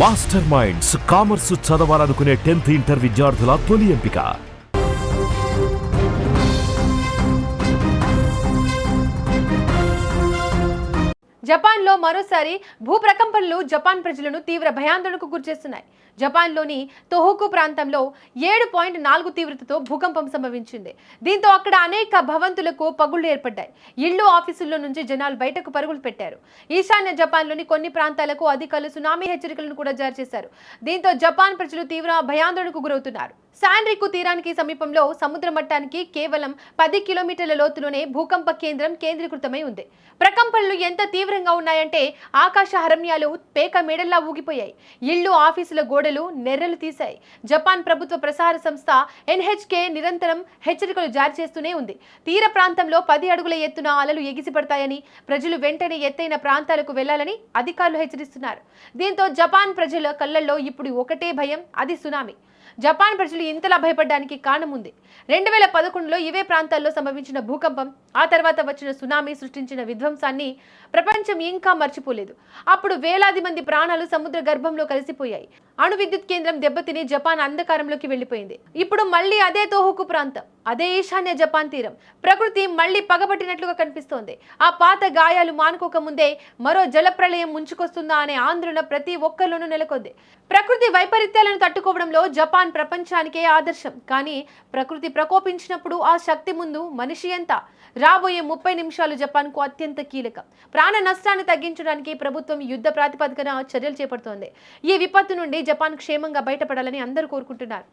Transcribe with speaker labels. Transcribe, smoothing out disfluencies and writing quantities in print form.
Speaker 1: Master minds commerce చదవాలనుకునే 10th inter విద్యార్థుల తొలి ఎంపిక.
Speaker 2: జపాన్లో మరోసారి భూప్రకంపనలు జపాన్ ప్రజలను తీవ్ర భయాందోళనకు గురిచేస్తున్నాయి. జపాన్లోని తొహోకు ప్రాంతంలో 7.4 తీవ్రతతో భూకంపం సంభవించింది. దీంతో అక్కడ అనేక భవంతులకు పగుళ్లు ఏర్పడ్డాయి. ఇళ్లు, ఆఫీసుల్లో నుంచి జనాలు బయటకు పరుగులు పెట్టారు. ఈశాన్య జపాన్లోని కొన్ని ప్రాంతాలకు అధికారులు సునామీ హెచ్చరికలను కూడా జారీ చేశారు. దీంతో జపాన్ ప్రజలు తీవ్ర భయాందోళనకు గురవుతున్నారు. శాన్రికు తీరానికి సమీపంలో సముద్ర మట్టానికి కేవలం 10 కిలోమీటర్ల లోతులోనే భూకంప కేంద్రం కేంద్రీకృతమై ఉంది. ప్రకంపనలు ఎంత తీవ్రంగా ఉన్నాయంటే ఆకాశ హరణ్యాలు పేక మేడల్లా ఊగిపోయాయి. ఇళ్లు, ఆఫీసుల గోడలు నెర్రలు తీశాయి. జపాన్ ప్రభుత్వ ప్రసార సంస్థ NHK నిరంతరం హెచ్చరికలు జారీ చేస్తూనే ఉంది. తీర ప్రాంతంలో 10 అడుగుల ఎత్తున అలలు ఎగిసిపడతాయని, ప్రజలు వెంటనే ఎత్తైన ప్రాంతాలకు వెళ్లాలని అధికారులు హెచ్చరిస్తున్నారు. దీంతో జపాన్ ప్రజల కళ్లల్లో ఇప్పుడు ఒకటే భయం, అది సునామీ. జపాన్ ప్రజలు ఇంతలా భయపడడానికి కారణం ఉంది. 2011లో ఇవే ప్రాంతాల్లో సంభవించిన భూకంపం, ఆ తర్వాత వచ్చిన సునామీ సృష్టించిన విధ్వంసాన్ని ప్రపంచం ఇంకా మర్చిపోలేదు. అప్పుడు వేలాది మంది ప్రాణాలు సముద్ర గర్భంలో కలిసిపోయాయి. అణు విద్యుత్ కేంద్రం దెబ్బతిని జపాన్ అంధకారంలోకి వెళ్లిపోయింది. ఇప్పుడు మళ్ళీ అదే తోహోకు ప్రాంతం, అదే ఈశాన్య జపాన్ తీరం. ప్రకృతి మళ్లీ పగబట్టినట్లుగా కనిపిస్తోంది. ఆ పాత గాయాలు మానుకోక ముందే మరో జలప్రళయం ముంచుకొస్తుందా అనే ఆందోళన ప్రతి ఒక్కరిలోనూ నెలకొంది. ప్రకృతి వైపరీత్యాలను తట్టుకోవడంలో జపాన్ ప్రపంచానికే ఆదర్శం. కానీ ప్రకృతి ప్రకోపించినప్పుడు ఆ శక్తి ముందు మనిషి ఎంత? రాబోయే 30 నిమిషాలు జపాన్కు అత్యంత కీలకం. ప్రాణ నష్టాన్ని తగ్గించడానికి ప్రభుత్వం యుద్ధ ప్రాతిపదికన చర్యలు చేపడుతోంది. ఈ విపత్తు నుండి జపాన్ క్షేమంగా బయటపడాలని అందరూ కోరుకుంటున్నారు.